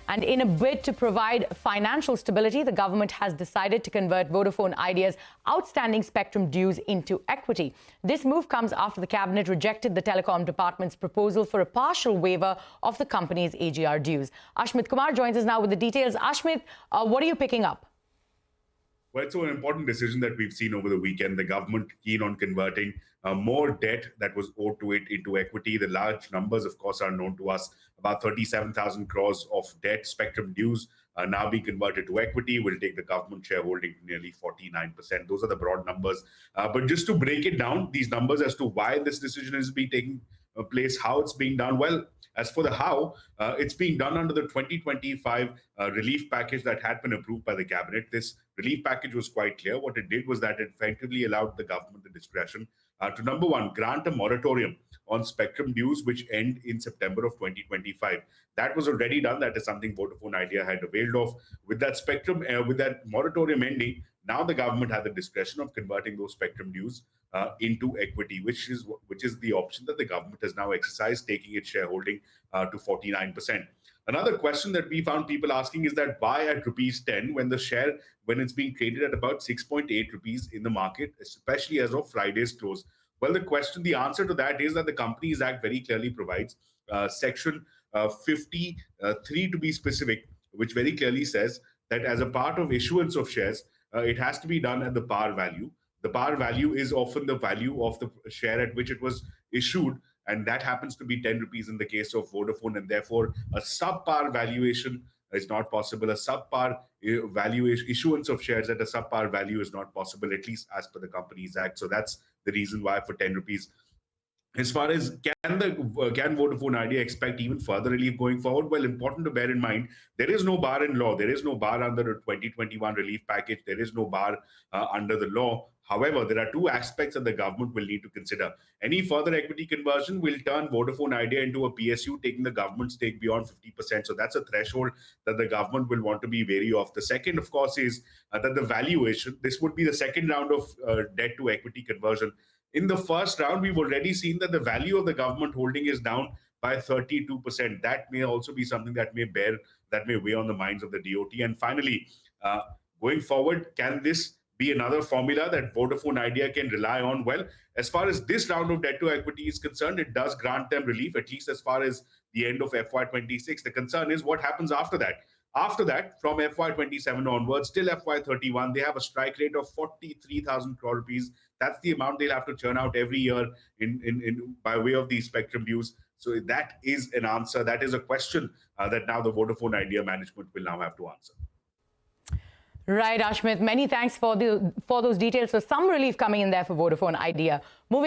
And in a bid to provide financial stability, the government has decided to convert Vodafone Idea's outstanding spectrum dues into equity. This move comes after the cabinet rejected the telecom department's proposal for a partial waiver of the company's AGR dues. Ashmit Kumar joins us now with the details. Ashmit, what are you picking up? Well, it's an important decision that we've seen over the weekend. The government keen on converting more debt that was owed to it into equity. The large numbers, of course, are known to us. About 37,000 crores of debt, spectrum dues, now being converted to equity will take the government shareholding to nearly 49%. Those are the broad numbers. But just to break it down, these numbers as to why this decision is being taken place, how it's being done. Well, as for the how, it's being done under the 2025 relief package that had been approved by the cabinet. This relief package was quite clear. What it did was that it effectively allowed the government the discretion to, number one, grant a moratorium on spectrum dues which end in September of 2025. That was already done. That is something Vodafone Idea had availed of. With that spectrum, with that moratorium ending, now the government had the discretion of converting those spectrum dues into equity, which is the option that the government has now exercised, taking its shareholding to 49%. Another question that we found people asking is that why at rupees 10 when it's being traded at about 6.8 rupees in the market, especially as of Friday's close? Well, the answer to that is that the Companies Act very clearly provides section 53 to be specific, which very clearly says that as a part of issuance of shares, it has to be done at the par value. The par value is often the value of the share at which it was issued, and that happens to be 10 rupees in the case of Vodafone, and therefore a subpar valuation is not possible. A subpar valuation issuance of shares at a subpar value is not possible, at least as per the Companies Act. So that's the reason why for 10 rupees. As far as can Vodafone Idea expect even further relief going forward? Well, important to bear in mind, there is no bar in law. There is no bar under the 2021 relief package. There is no bar under the law. However, there are two aspects that the government will need to consider. Any further equity conversion will turn Vodafone Idea into a PSU, taking the government stake beyond 50%. So that's a threshold that the government will want to be wary of. The second, of course, is that the valuation, this would be the second round of debt to equity conversion. In the first round, we've already seen that the value of the government holding is down by 32%. That may also be something that may weigh on the minds of the DOT. And finally, going forward, can this be another formula that Vodafone Idea can rely on? Well, as far as this round of debt to equity is concerned, it does grant them relief, at least as far as the end of FY26. The concern is what happens after that. After that, from FY27 onwards, till FY31, they have a strike rate of 43,000 crore rupees. That's the amount they'll have to churn out every year by way of these spectrum dues. So that is an answer. That is a question that now the Vodafone Idea management will now have to answer. Right, Ashmit. Many thanks for those details. So some relief coming in there for Vodafone Idea. Moving